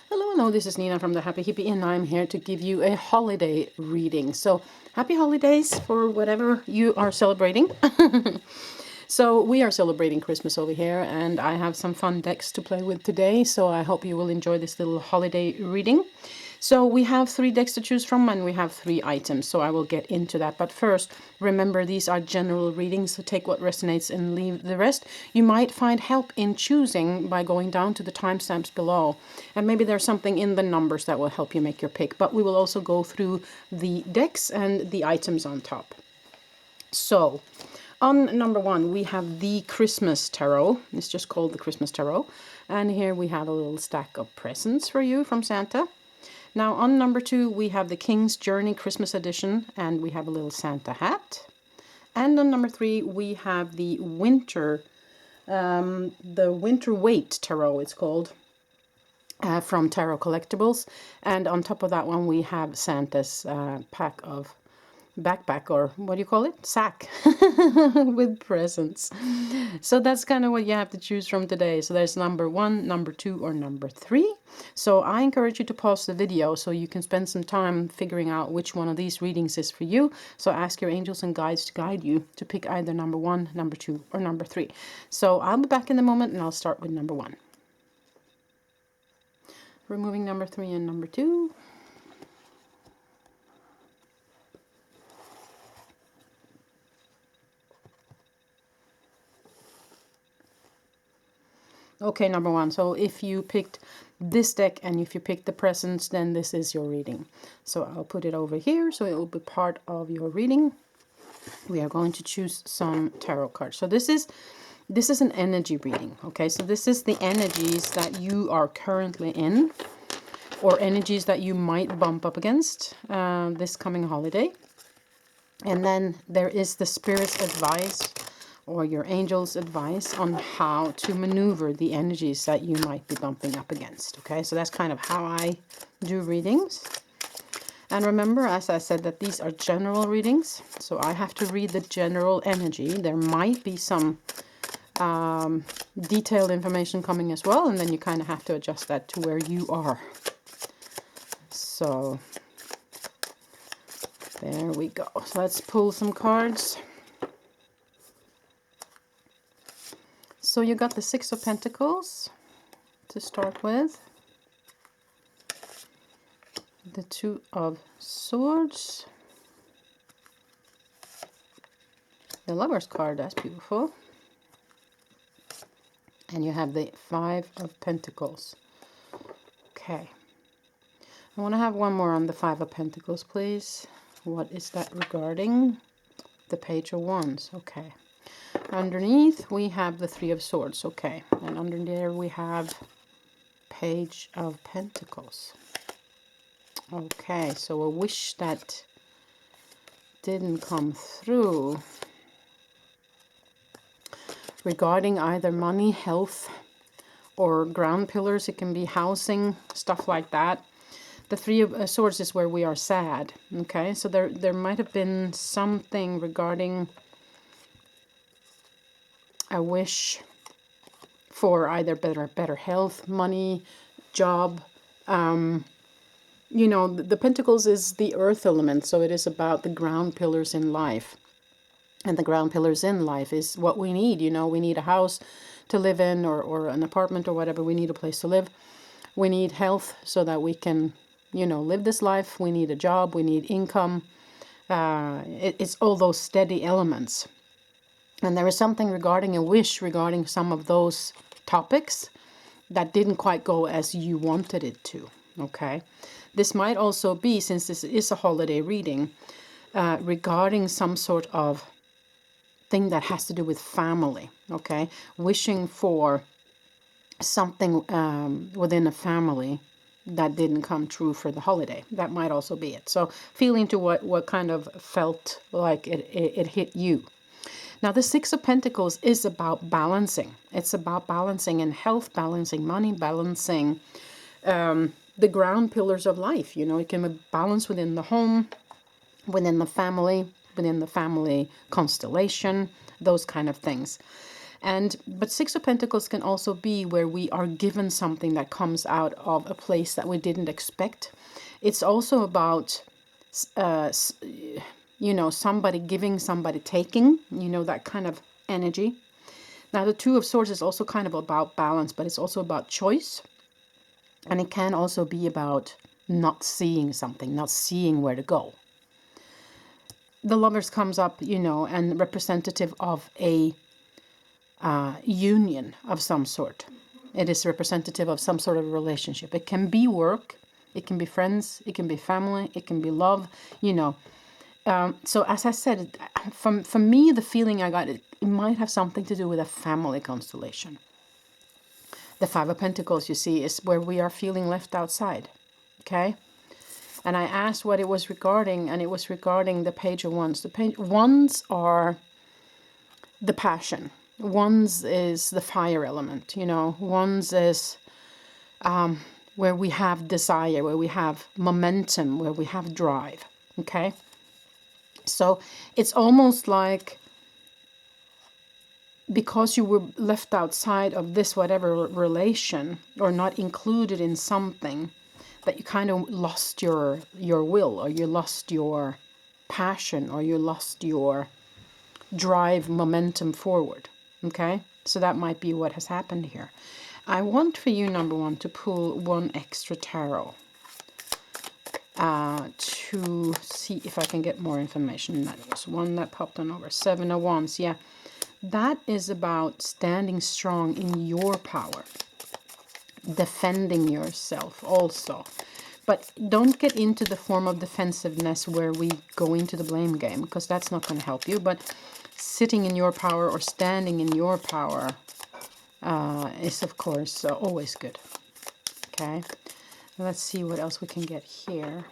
Hello, hello, this is Nina from the Happy Hippie, and I'm here to give you a holiday reading. So, happy holidays for whatever you are celebrating. So, we are celebrating Christmas over here, and I have some fun decks to play with today. So, I hope you will enjoy this little holiday reading. So we have 3 decks to choose from and we have 3 items, so I will get into that. But first, remember these are general readings, so take what resonates and leave the rest. You might find help in choosing by going down to the timestamps below. And maybe there's something in the numbers that will help you make your pick. But we will also go through the decks and the items on top. So, on number 1, we have the Christmas Tarot. It's just called the Christmas Tarot. And here we have a little stack of presents for you from Santa. Now on number 2, we have the King's Journey Christmas Edition, and we have a little Santa hat. And on number 3, we have the Winter Weight Tarot, it's called, from Tarot Collectibles. And on top of that one, we have Santa's pack of backpack, or what do you call it? Sack with presents. So that's kind of what you have to choose from today. So there's number 1, number 2, or number 3. So I encourage you to pause the video so you can spend some time figuring out which one of these readings is for you. So ask your angels and guides to guide you to pick either number 1, number 2, or number 3. So I'll be back in a moment and I'll start with number 1. Removing number 3 and number 2. Okay, number 1. So if you picked this deck and if you picked the presents, then this is your reading. So I'll put it over here so it will be part of your reading. We are going to choose some tarot cards. So this is an energy reading. Okay, so this is the energies that you are currently in, or energies that you might bump up against this coming holiday. And then there is the Spirit's advice, or your angel's advice on how to maneuver the energies that you might be bumping up against. Okay, so that's kind of how I do readings. And remember, as I said, that these are general readings, so I have to read the general energy. There might be some detailed information coming as well, and then you kind of have to adjust that to where you are. So there we go. So let's pull some cards. So you got the 6 of Pentacles to start with, the 2 of Swords, the Lover's card, that's beautiful, and you have the 5 of Pentacles. Okay, I want to have one more on the 5 of Pentacles, please. What is that regarding? The Page of Wands. Okay. Underneath we have the 3 of Swords. Okay, and under there we have Page of Pentacles. Okay, so a wish that didn't come through regarding either money, health, or ground pillars. It can be housing, stuff like that. The 3 of Swords is where we are sad. Okay, so there might have been something regarding a wish for either better health, money, job. You know, the Pentacles is the earth element, so it is about the ground pillars in life. And the ground pillars in life is what we need. You know, we need a house to live in, or an apartment or whatever. We need a place to live. We need health so that we can, you know, live this life. We need a job. We need income. It's all those steady elements. And there is something regarding a wish regarding some of those topics that didn't quite go as you wanted it to. Okay. This might also be, since this is a holiday reading, regarding some sort of thing that has to do with family. Okay. Wishing for something within a family that didn't come true for the holiday. That might also be it. So feeling to what kind of felt like it hit you. Now, the 6 of Pentacles is about balancing. It's about balancing in health, balancing money, balancing the ground pillars of life. You know, it can be balanced within the home, within the family constellation, those kind of things. But Six of Pentacles can also be where we are given something that comes out of a place that we didn't expect. It's also about, you know, somebody giving, somebody taking, you know, that kind of energy. Now, the Two of Swords is also kind of about balance, but it's also about choice. And it can also be about not seeing something, not seeing where to go. The Lovers comes up, you know, and representative of a union of some sort. It is representative of some sort of relationship. It can be work, it can be friends, it can be family, it can be love, you know. So as I said, for me, the feeling I got, it might have something to do with a family constellation. The Five of Pentacles, you see, is where we are feeling left outside, okay? And I asked what it was regarding, and it was regarding the Page of Wands. Wands are the passion. Wands is the fire element, you know. Wands is where we have desire, where we have momentum, where we have drive, okay? So it's almost like because you were left outside of this whatever relation or not included in something, that you kind of lost your will, or you lost your passion, or you lost your drive, momentum forward. Okay, so that might be what has happened here. I want for you, number one, to pull one extra tarot to see if I can get more information. That was one that popped on over. Seven of Wands, yeah. That is about standing strong in your power, defending yourself also. But don't get into the form of defensiveness where we go into the blame game, because that's not going to help you. But sitting in your power or standing in your power is, of course, always good. Okay, let's see what else we can get here.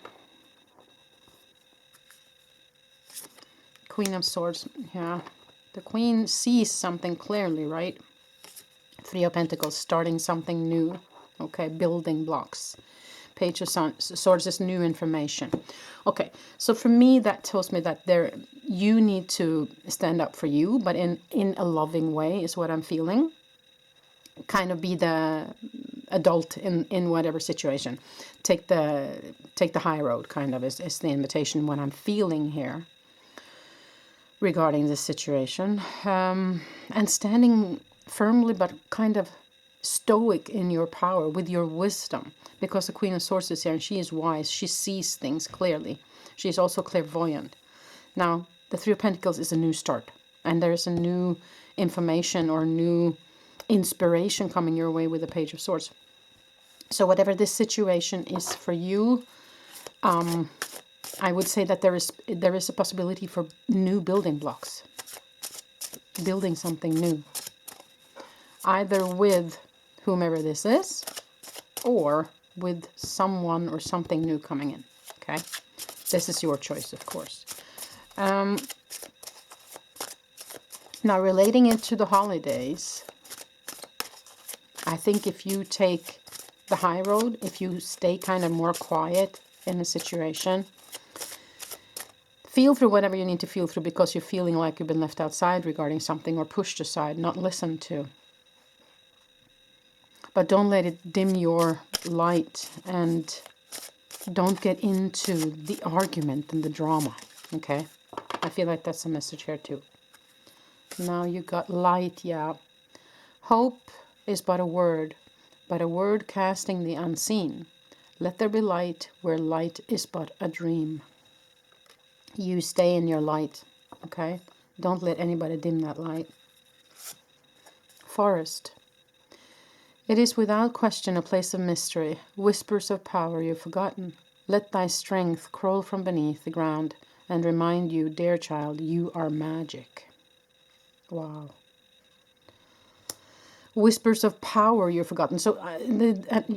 Queen of Swords, yeah. The Queen sees something clearly, right? Three of Pentacles, starting something new. Okay, building blocks. Page of Swords is new information. Okay, so for me, that tells me that you need to stand up for you, but in a loving way is what I'm feeling. Kind of be the adult in whatever situation. Take the high road, kind of, is the invitation, what I'm feeling here regarding this situation. And standing firmly but kind of stoic in your power with your wisdom, because the Queen of Swords is here and she is wise. She sees things clearly. She is also clairvoyant. Now, the Three of Pentacles is a new start, and there's a new information or new inspiration coming your way with the Page of Swords. So whatever this situation is for you, I would say that there is a possibility for new building blocks, building something new, either with whomever this is, or with someone or something new coming in. Okay, this is your choice, of course. Now, relating it to the holidays, I think if you take the high road, if you stay kind of more quiet in a situation, feel through whatever you need to feel through, because you're feeling like you've been left outside regarding something, or pushed aside, not listened to. But don't let it dim your light, and don't get into the argument and the drama, okay? I feel like that's a message here too. Now you got light, yeah. Hope is but a word casting the unseen. Let there be light where light is but a dream. You stay in your light, okay? Don't let anybody dim that light. Forest. It is without question a place of mystery, whispers of power you've forgotten. Let thy strength crawl from beneath the ground and remind you, dear child, you are magic. Wow. Whispers of power you've forgotten. So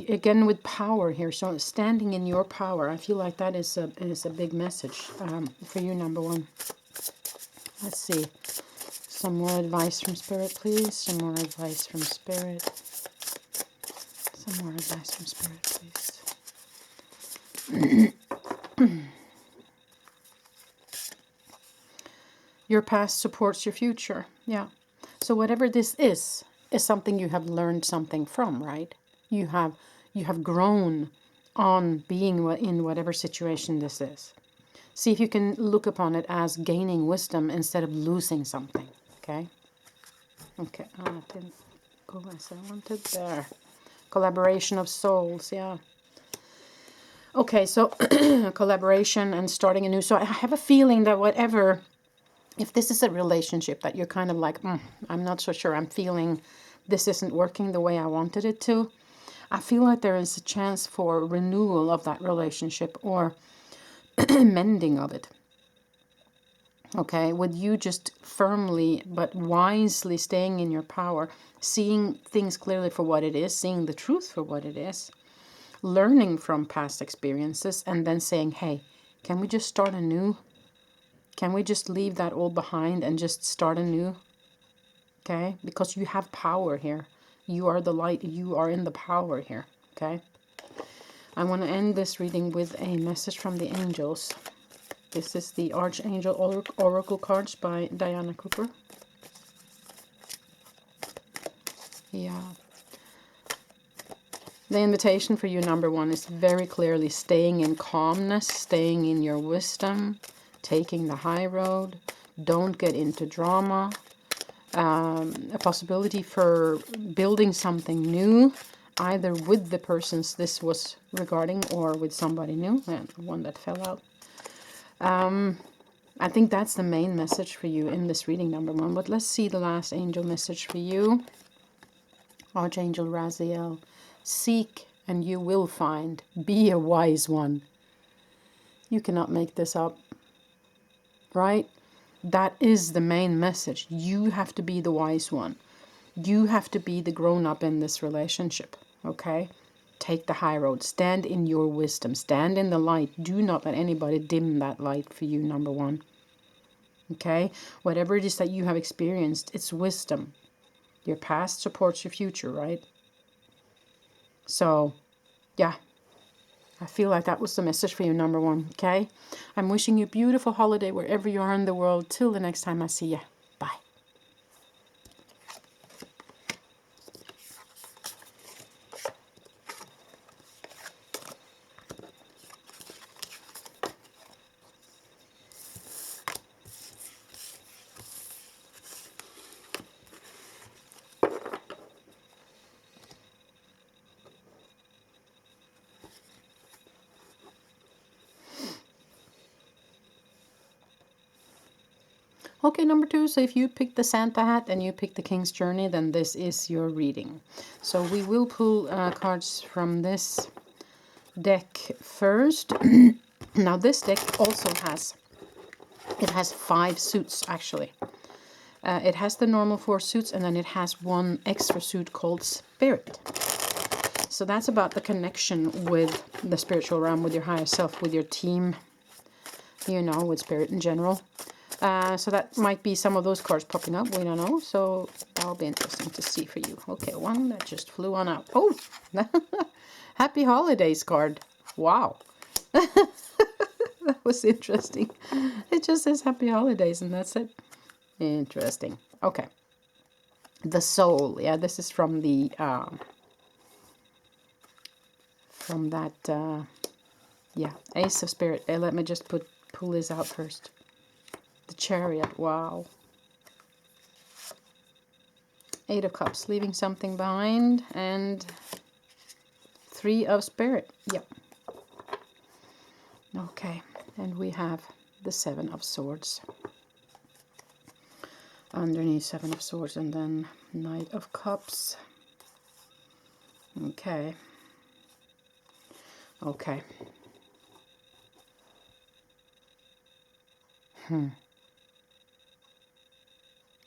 again with power here, so standing in your power, I feel like that is a big message for you, number one. Let's see. Some more advice from Spirit, please. Some more advice from Spirit. Some more advice from Spirit, please. Your past supports your future. Yeah. So whatever this is something you have learned something from, right? You have grown on being in whatever situation this is. See if you can look upon it as gaining wisdom instead of losing something, okay? Okay, it didn't go as I wanted there. Collaboration of souls, yeah. Okay, so collaboration and starting anew. So I have a feeling that whatever, if this is a relationship that you're kind of like, I'm not so sure, I'm feeling this isn't working the way I wanted it to, I feel like there is a chance for renewal of that relationship or mending of it. Okay, with you just firmly but wisely staying in your power, seeing things clearly for what it is, seeing the truth for what it is, learning from past experiences, and then saying, hey, can we just start anew? Can we just leave that all behind and just start anew? Okay, because you have power here. You are the light. You are in the power here. Okay. I want to end this reading with a message from the angels. This is the Archangel Oracle cards by Diana Cooper. Yeah. The invitation for you, number one, is very clearly staying in calmness, staying in your wisdom, taking the high road. Don't get into drama. A possibility for building something new, either with the persons this was regarding or with somebody new, and one that fell out. I think that's the main message for you in this reading, number one. But let's see the last angel message for you. Archangel Raziel. Seek and you will find. Be a wise one. You cannot make this up. Right? That is the main message. You have to be the wise one. You have to be the grown-up in this relationship. Okay? Take the high road. Stand in your wisdom. Stand in the light. Do not let anybody dim that light for you, number one. Okay? Whatever it is that you have experienced, it's wisdom. Your past supports your future, right? So, yeah. I feel like that was the message for you, number one. Okay? I'm wishing you a beautiful holiday wherever you are in the world. Till the next time I see you. Bye. Okay, number two, so if you pick the Santa hat and you pick the King's Journey, then this is your reading. So we will pull cards from this deck first. Now this deck also has 5 suits actually. It has the normal 4 suits and then it has one extra suit called Spirit. So that's about the connection with the spiritual realm, with your higher self, with your team, you know, with spirit in general. So that might be some of those cards popping up. We don't know. So that'll be interesting to see for you. Okay, one that just flew on out. Oh, Happy Holidays card. Wow. That was interesting. It just says Happy Holidays and that's it. Interesting. Okay. The Soul. Yeah, this is from the... from that... yeah, Ace of Spirit. Let me just pull this out first. The Chariot, wow. 8 of Cups, leaving something behind, and 3 of Spirit, yep. Okay, and we have the 7 of Swords. Underneath 7 of Swords, and then Knight of Cups. Okay. Okay.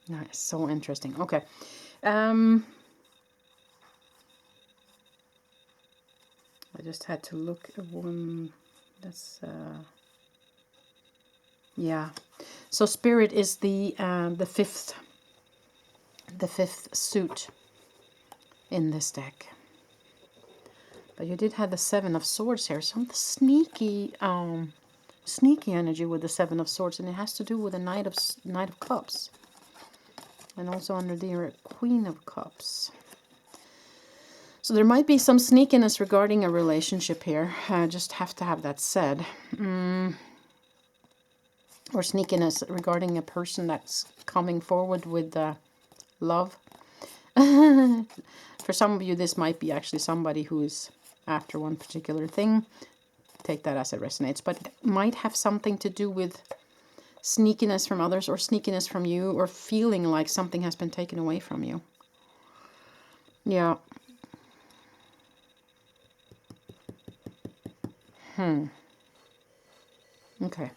That's so interesting. Okay. I just had to look at one. That's yeah. So Spirit is the fifth suit in this deck. But you did have the 7 of Swords here. Some sneaky sneaky energy with the 7 of Swords, and it has to do with the Knight of Cups. And also under the Queen of Cups. So there might be some sneakiness regarding a relationship here. I just have to have that said. Or sneakiness regarding a person that's coming forward with love. For some of you, this might be actually somebody who is after one particular thing. Take that as it resonates. But it might have something to do with sneakiness from others or sneakiness from you, or feeling like something has been taken away from you. Yeah. Okay.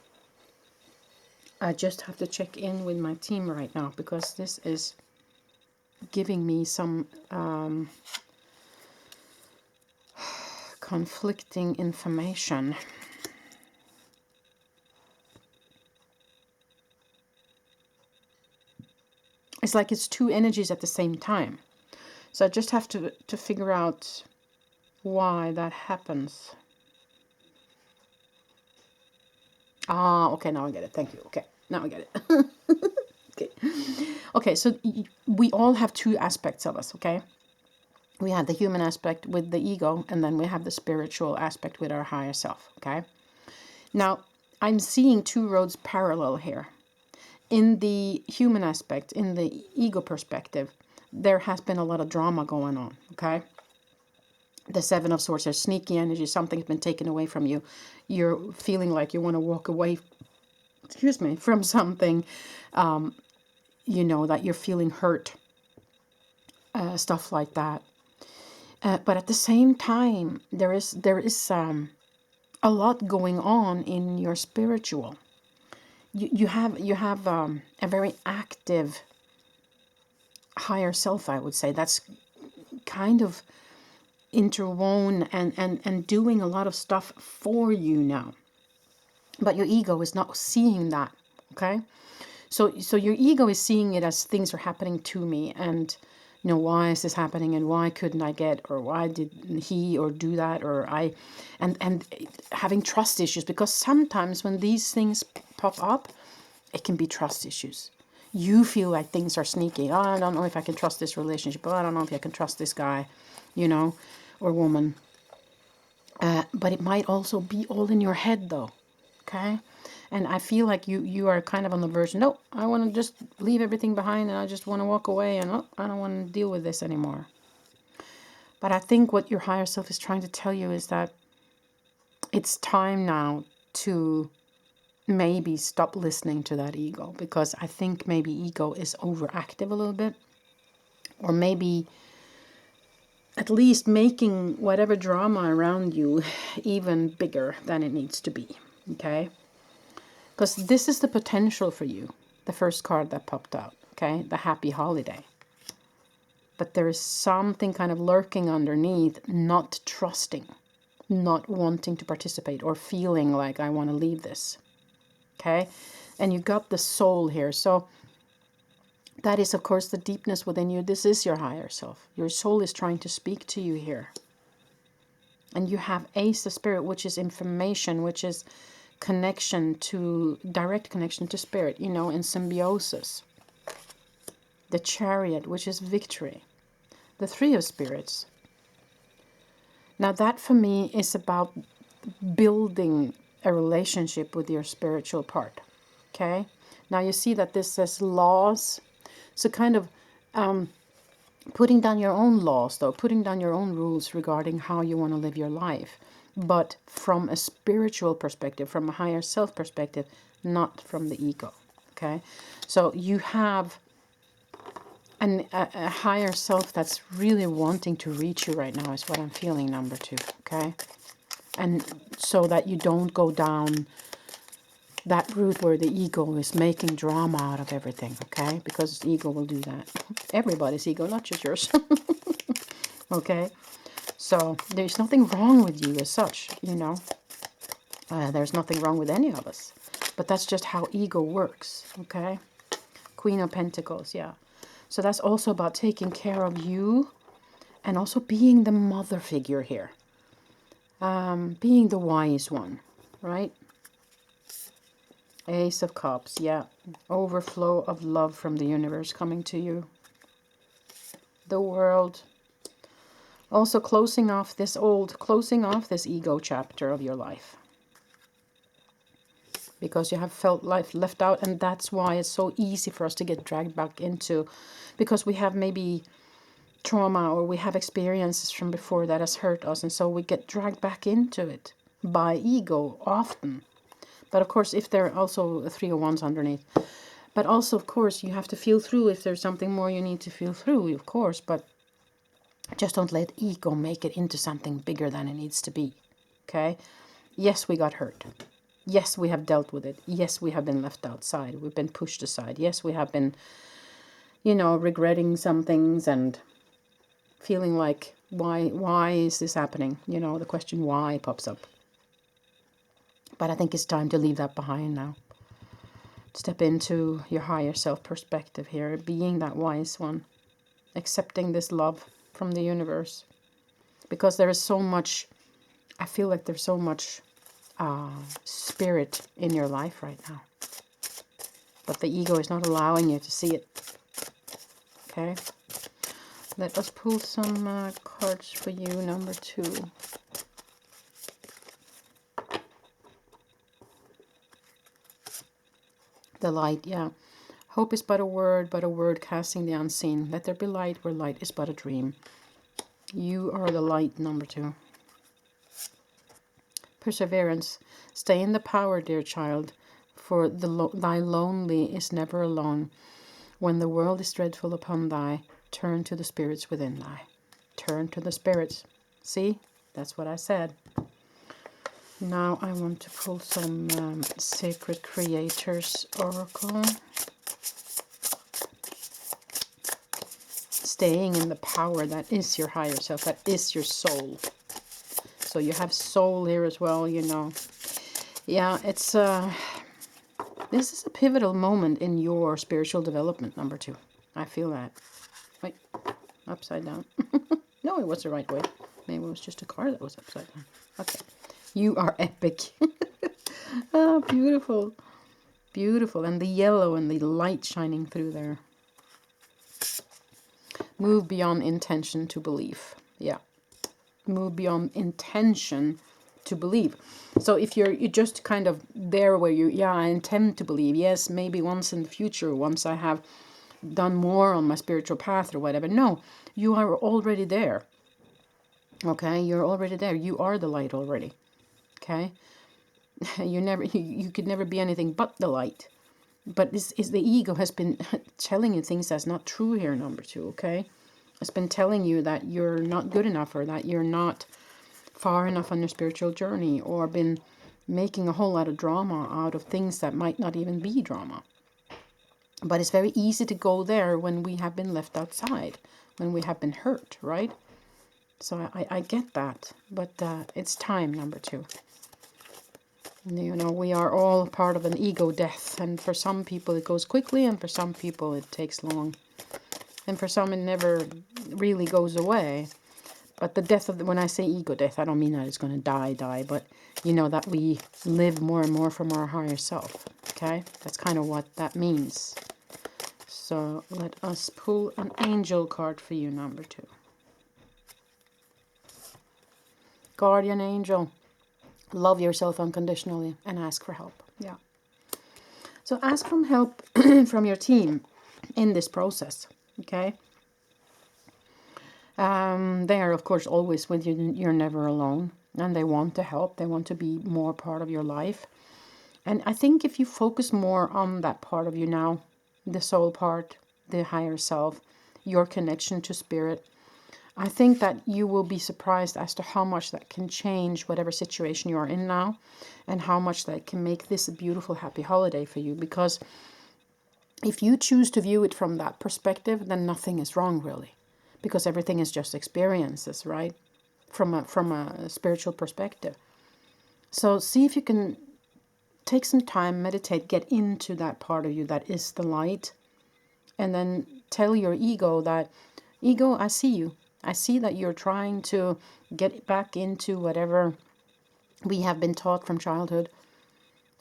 I just have to check in with my team right now, because this is giving me some conflicting information. It's like it's two energies at the same time. So I just have to figure out why that happens. Ah, okay, now I get it. Thank you. Okay, now I get it. Okay. Okay, so we all have two aspects of us, okay? We have the human aspect with the ego, and then we have the spiritual aspect with our higher self, okay? Now, I'm seeing two roads parallel here. In the human aspect, in the ego perspective, there has been a lot of drama going on, okay? The Seven of Swords is sneaky energy. Something's been taken away from you. You're feeling like you want to walk away, from something, that you're feeling hurt, stuff like that. But at the same time, there is a lot going on in your spiritual. You have a very active higher self, I would say, that's kind of interwoven and doing a lot of stuff for you now. But your ego is not seeing that, okay? So your ego is seeing it as things are happening to me, and why is this happening, and why couldn't I get, or why did he or do that, or I, and having trust issues, because sometimes when these things pop up, it can be trust issues. You feel like things are sneaky. Oh, I don't know if I can trust this relationship. Oh, I don't know if I can trust this guy, or woman. But it might also be all in your head, though. Okay? And I feel like you are kind of on the verge. No, I want to just leave everything behind, and I just want to walk away, and I don't want to deal with this anymore. But I think what your higher self is trying to tell you is that it's time now to maybe stop listening to that ego, because I think maybe ego is overactive a little bit, or maybe at least making whatever drama around you even bigger than it needs to be, okay? Because this is the potential for you, the first card that popped out, okay? The happy holiday. But there is something kind of lurking underneath, not trusting, not wanting to participate, or feeling like I want to leave this. Okay, and you got the soul here. So that is, of course, the deepness within you. This is your higher self. Your soul is trying to speak to you here. And you have Ace of Spirit, which is information, which is direct connection to spirit, in symbiosis. The Chariot, which is victory. The Three of Spirits. Now that for me is about building a relationship with your spiritual part. Okay, now you see that this says laws, so kind of putting down your own laws, though, putting down your own rules regarding how you want to live your life, but from a spiritual perspective, from a higher self perspective, not from the ego. Okay, so you have a higher self that's really wanting to reach you right now, is what I'm feeling, number 2. Okay. And so that you don't go down that route where the ego is making drama out of everything, okay? Because the ego will do that. Everybody's ego, not just yours. Okay? So there's nothing wrong with you as such, there's nothing wrong with any of us. But that's just how ego works, okay? Queen of Pentacles, yeah. So that's also about taking care of you and also being the mother figure here. Being the wise one, right? Ace of Cups, yeah. Overflow of love from the universe coming to you. The World. Also closing off this ego chapter of your life. Because you have felt life left out, and that's why it's so easy for us to get dragged back into, because we have maybe trauma or we have experiences from before that has hurt us, and so we get dragged back into it by ego often. But of course, if there are also a 3 of Wands underneath, but also of course you have to feel through if there's something more you need to feel through, of course, but just don't let ego make it into something bigger than it needs to be. Okay? Yes, we got hurt. Yes, we have dealt with it. Yes, we have been left outside. We've been pushed aside. Yes, we have been, regretting some things and feeling like, why is this happening? The question why pops up. But I think it's time to leave that behind now. Step into your higher self perspective here, being that wise one, accepting this love from the universe. Because there is so much, I feel like there's so much spirit in your life right now. But the ego is not allowing you to see it. Okay? Let us pull some cards for you, number 2. The light, yeah. Hope is but a word casting the unseen. Let there be light where light is but a dream. You are the light, number 2. Perseverance. Stay in the power, dear child, for thy lonely is never alone. When the world is dreadful upon thy, turn to the spirits within thy. Turn to the spirits. See? That's what I said. Now I want to pull some Sacred Creators Oracle. Staying in the power that is your higher self, that is your soul. So you have soul here as well, Yeah, it's this is a pivotal moment in your spiritual development, number 2. I feel that. Wait, upside down. No, it was the right way. Maybe it was just a card that was upside down. Okay. You are epic. Oh, beautiful. Beautiful. And the yellow and the light shining through there. Move beyond intention to belief. Yeah. Move beyond intention to believe. So if you're just kind of there where I intend to believe. Yes, maybe once in the future, once I have done more on my spiritual path or whatever. No, you are already there. Okay, you're already there. You are the light already. Okay, you could never be anything but the light. But this is the ego has been telling you things that's not true here, number 2. Okay, it's been telling you that you're not good enough, or that you're not far enough on your spiritual journey, or been making a whole lot of drama out of things that might not even be drama. But it's very easy to go there when we have been left outside, when we have been hurt, right? So I get that, but it's time, number 2. We are all part of an ego death, and for some people it goes quickly, and for some people it takes long. And for some it never really goes away. But the death of when I say ego death, I don't mean that it's going to die, but that we live more and more from our higher self. Okay? That's kind of what that means. So let us pull an angel card for you, number 2. Guardian angel. Love yourself unconditionally and ask for help. Yeah. So ask for help from your team in this process. Okay? They are, of course, always with you. You're never alone. And they want to help. They want to be more part of your life. And I think if you focus more on that part of you now, the soul part, the higher self, your connection to spirit, I think that you will be surprised as to how much that can change whatever situation you are in now, and how much that can make this a beautiful, happy holiday for you. Because if you choose to view it from that perspective, then nothing is wrong, really. Because everything is just experiences, right? From a spiritual perspective. So see if you can take some time, meditate, get into that part of you that is the light. And then tell your ego that, ego, I see you. I see that you're trying to get back into whatever we have been taught from childhood.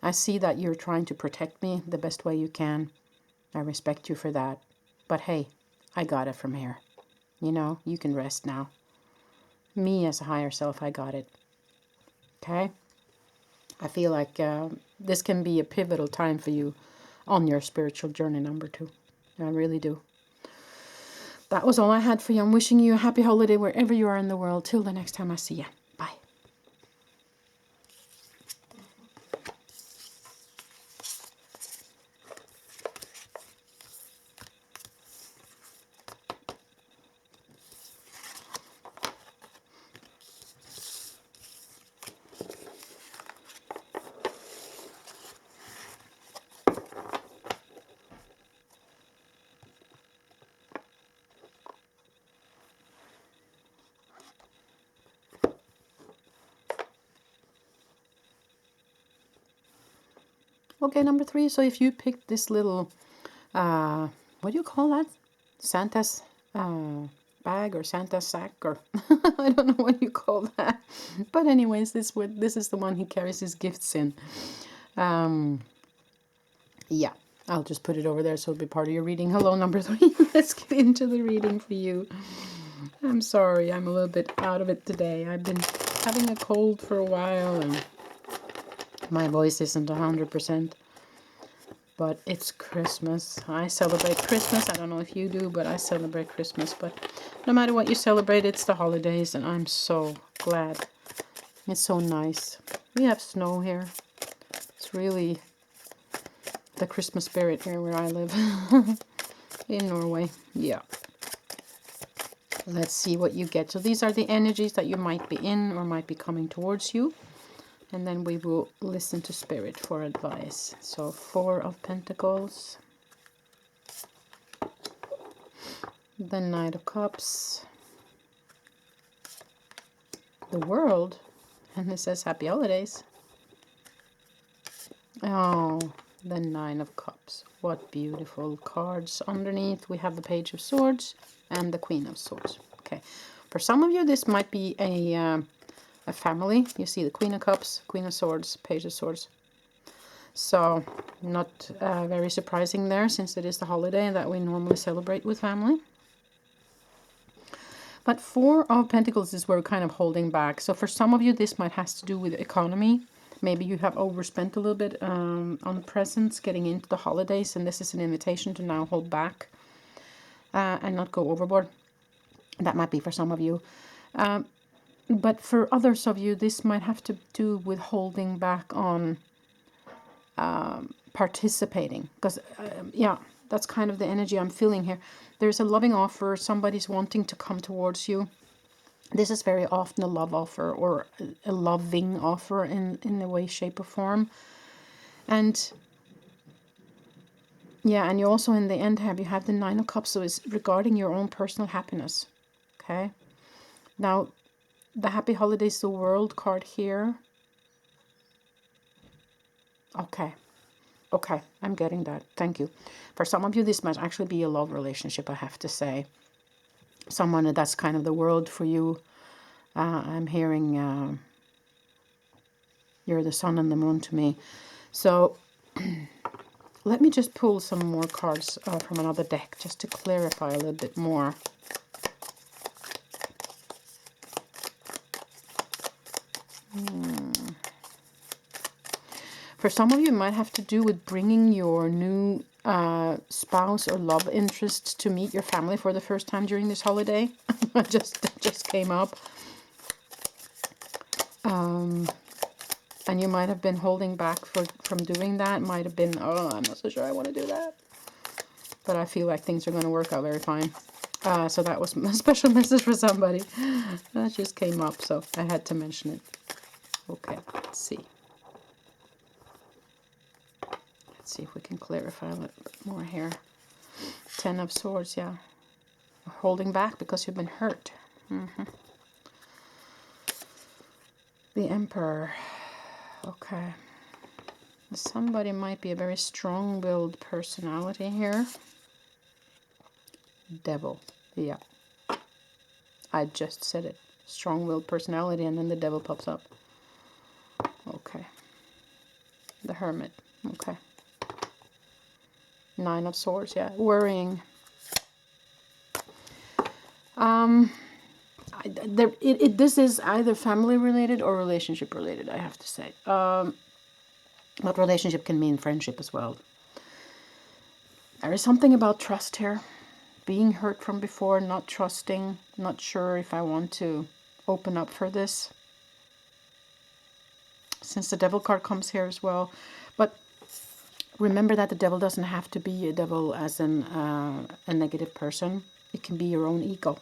I see that you're trying to protect me the best way you can. I respect you for that. But hey, I got it from here. You know, you can rest now. Me as a higher self, I got it. Okay? I feel like this can be a pivotal time for you on your spiritual journey number 2. I really do. That was all I had for you. I'm wishing you a happy holiday wherever you are in the world. Till the next time I see you. Bye. Okay, number 3. So if you picked this little, what do you call that? Santa's bag or Santa's sack, or I don't know what you call that. But anyways, this is the one he carries his gifts in. Yeah, I'll just put it over there so it'll be part of your reading. Hello, number 3. Let's get into the reading for you. I'm sorry, I'm a little bit out of it today. I've been having a cold for a while and my voice isn't 100%. But it's Christmas. I celebrate Christmas. I don't know if you do, but I celebrate Christmas. But no matter what you celebrate, it's the holidays, and I'm so glad. It's so nice. We have snow here. It's really the Christmas spirit here where I live. In Norway. Yeah. Let's see what you get. So these are the energies that you might be in or might be coming towards you. And then we will listen to Spirit for advice. So 4 of Pentacles. The Knight of Cups. The World. And it says Happy Holidays. Oh, the 9 of Cups. What beautiful cards. Underneath we have the Page of Swords and the Queen of Swords. Okay. For some of you this might be a family. You see the Queen of Cups, Queen of Swords, Page of Swords. So not very surprising there, since it is the holiday that we normally celebrate with family. But 4 of Pentacles is where we're kind of holding back. So for some of you this might have to do with economy. Maybe you have overspent a little bit on presents getting into the holidays, and this is an invitation to now hold back and not go overboard. That might be for some of you. But for others of you, this might have to do with holding back on participating. Because, yeah, that's kind of the energy I'm feeling here. There's a loving offer. Somebody's wanting to come towards you. This is very often a love offer or a loving offer in a way, shape, or form. And, yeah, and you also in the end you have the 9 of Cups. So it's regarding your own personal happiness. Okay? Now, the Happy Holidays, the World card here. Okay. Okay, I'm getting that. Thank you. For some of you, this might actually be a love relationship, I have to say. Someone that's kind of the world for you. I'm hearing you're the sun and the moon to me. So let me just pull some more cards from another deck just to clarify a little bit more. For some of you, it might have to do with bringing your new spouse or love interest to meet your family for the first time during this holiday. That just came up. And you might have been holding back from doing that. Might have been, oh, I'm not so sure I want to do that. But I feel like things are going to work out very fine. So that was a special message for somebody. That just came up, so I had to mention it. Okay, let's see. Let's see if we can clarify a little bit more here. 10 of Swords, yeah. Holding back because you've been hurt. The Emperor. Okay. Somebody might be a very strong-willed personality here. Devil. Yeah. I just said it. Strong-willed personality, and then the devil pops up. Okay. The Hermit. Okay. Nine of Swords, yeah. Worrying. This is either family related or relationship related, I have to say. But relationship can mean friendship as well. There is something about trust here. Being hurt from before, not trusting, not sure if I want to open up for this. Since the Devil card comes here as well. But remember that the devil doesn't have to be a devil as a negative person. It can be your own ego.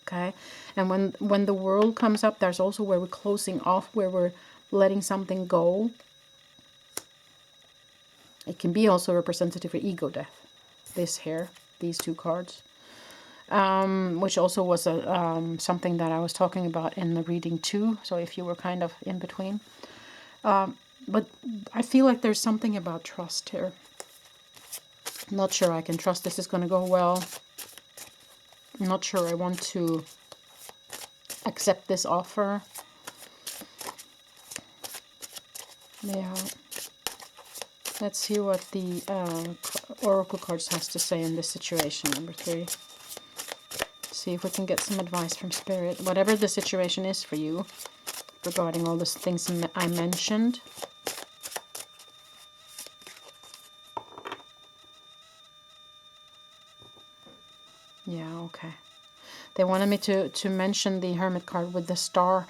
Okay? And when the world comes up, there's also where we're closing off, where we're letting something go. It can be also representative for ego death. This here, these two cards. Which also was something that I was talking about in the reading too. So if you were kind of in between. But I feel like there's something about trust here. I'm not sure I can trust this is going to go well. I'm not sure I want to accept this offer. Yeah. Let's see what the Oracle cards has to say in this situation, number 3. See if we can get some advice from Spirit. Whatever the situation is for you, regarding all the things I mentioned. Yeah, okay. They wanted me to mention the Hermit card with the star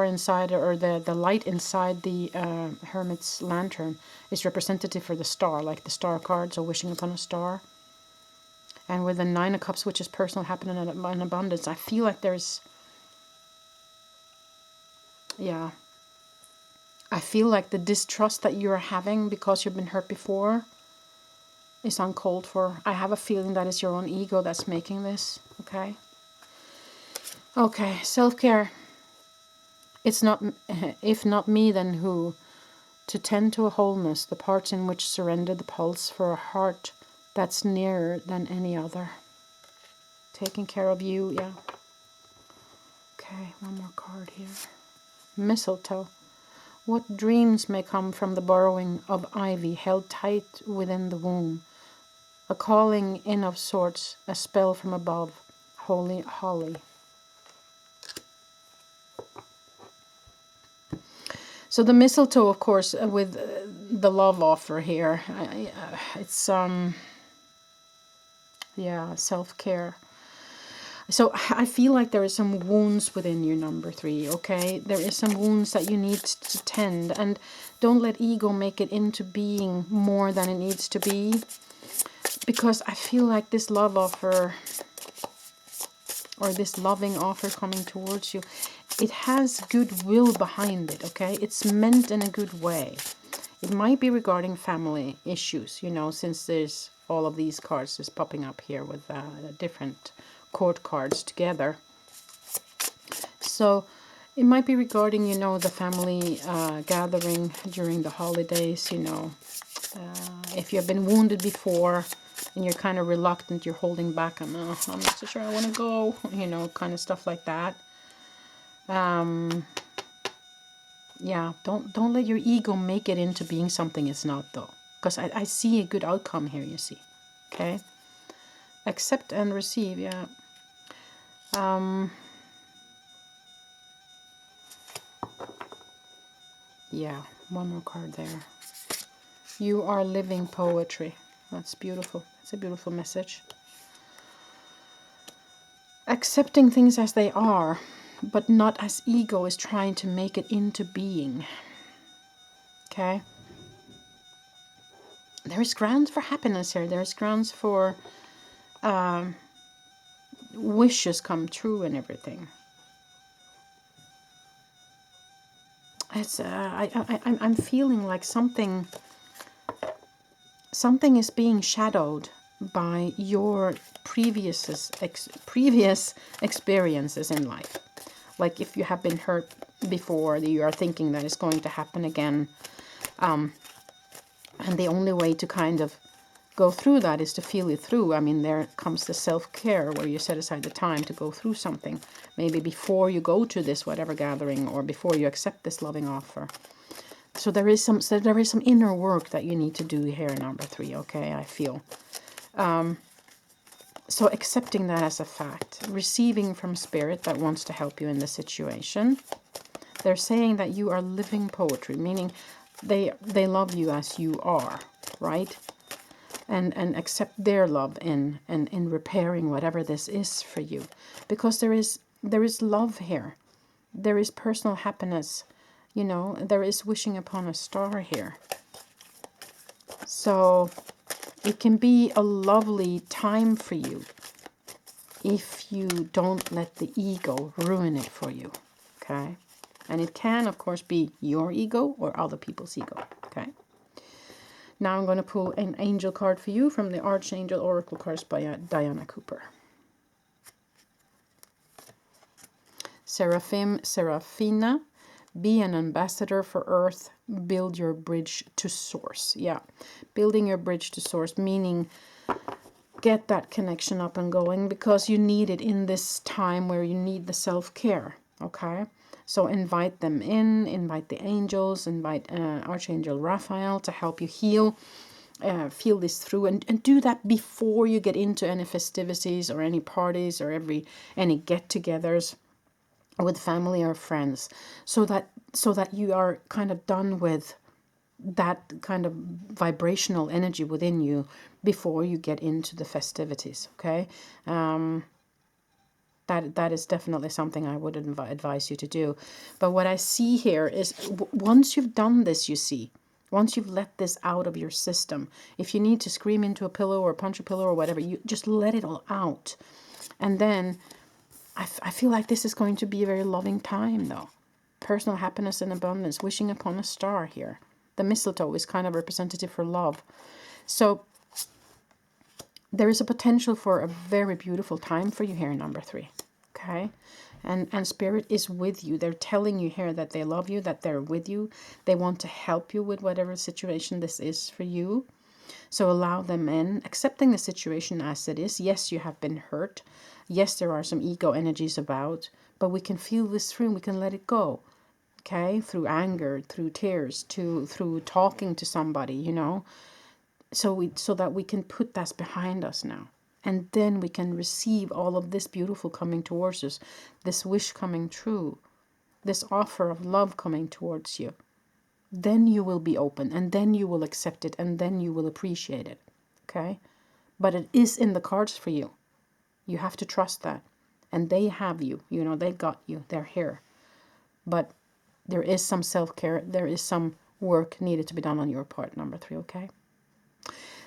inside, or the light inside the Hermit's lantern is representative for the star, like the star card, so wishing upon a star. And with the 9 of Cups, which is personal happiness and abundance, I feel like there's, yeah, I feel like the distrust that you're having because you've been hurt before is uncalled for. I have a feeling that it's your own ego that's making this, okay? Okay, self-care. It's not, if not me, then who? To tend to a wholeness, the parts in which surrender the pulse for a heart that's nearer than any other. Taking care of you, yeah. Okay, one more card here. Mistletoe. What dreams may come from the borrowing of ivy held tight within the womb? A calling in of sorts, a spell from above. Holy holly. So the mistletoe, of course, with the love offer here, it's yeah, self-care. So I feel like there is some wounds within your number 3, okay? There is some wounds that you need to tend, and don't let ego make it into being more than it needs to be, because I feel like this love offer, or this loving offer coming towards you, it has goodwill behind it, okay? It's meant in a good way. It might be regarding family issues, you know, since there's all of these cards just popping up here with different court cards together. So it might be regarding, you know, the family gathering during the holidays, you know. If you've been wounded before and you're kind of reluctant, you're holding back, I'm not so sure I want to go, you know, kind of stuff like that. Yeah, don't let your ego make it into being something it's not, though. Because I see a good outcome here, you see. Okay? Accept and receive, yeah. Yeah, one more card there. You are living poetry. That's beautiful. That's a beautiful message. Accepting things as they are, but not as ego is trying to make it into being. Okay? There is grounds for happiness here. There's grounds for wishes come true and everything. It's I'm feeling like something is being shadowed by your previous experiences in life. Like if you have been hurt before, you are thinking that it's going to happen again. And the only way to kind of go through that is to feel it through. I mean, there comes the self-care where you set aside the time to go through something. Maybe before you go to this whatever gathering, or before you accept this loving offer. So there is some inner work that you need to do here, number 3, okay, I feel. So accepting that as a fact, receiving from Spirit that wants to help you in this situation. They're saying that you are living poetry, meaning they love you as you are, right? And accept their love in repairing whatever this is for you. Because there is love here. There is personal happiness. You know, there is wishing upon a star here. So it can be a lovely time for you if you don't let the ego ruin it for you, okay? And it can, of course, be your ego or other people's ego, okay? Now I'm going to pull an angel card for you from the Archangel Oracle cards by Diana Cooper. Seraphim, Seraphina, be an ambassador for Earth, build your bridge to Source. Yeah, building your bridge to Source, meaning get that connection up and going because you need it in this time where you need the self-care, okay? So invite them in, invite the angels, invite Archangel Raphael to help you heal, feel this through, and do that before you get into any festivities or any parties or any get-togethers with family or friends, so that you are kind of done with that kind of vibrational energy within you before you get into the festivities, okay? That is definitely something I would advise you to do. But what I see here is once you've done this, you see, once you've let this out of your system, if you need to scream into a pillow or punch a pillow or whatever, you just let it all out. And then I feel like this is going to be a very loving time, though. Personal happiness and abundance, wishing upon a star here. The mistletoe is kind of representative for love. So there is a potential for a very beautiful time for you here, number 3. Okay? And Spirit is with you. They're telling you here that they love you, that they're with you. They want to help you with whatever situation this is for you. So allow them in, accepting the situation as it is. Yes, you have been hurt. Yes, there are some ego energies about, but we can feel this through and we can let it go. Okay? Through anger, through tears, through talking to somebody, you know. So that we can put that behind us now. And then we can receive all of this beautiful coming towards us, this wish coming true, this offer of love coming towards you. Then you will be open, and then you will accept it, and then you will appreciate it. Okay? But it is in the cards for you. You have to trust that. And they have you. You know, they got you. They're here. But there is some self-care. There is some work needed to be done on your part, number 3, okay?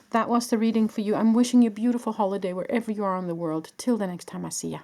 That was the reading for you. I'm wishing you a beautiful holiday wherever you are in the world. Till the next time I see ya.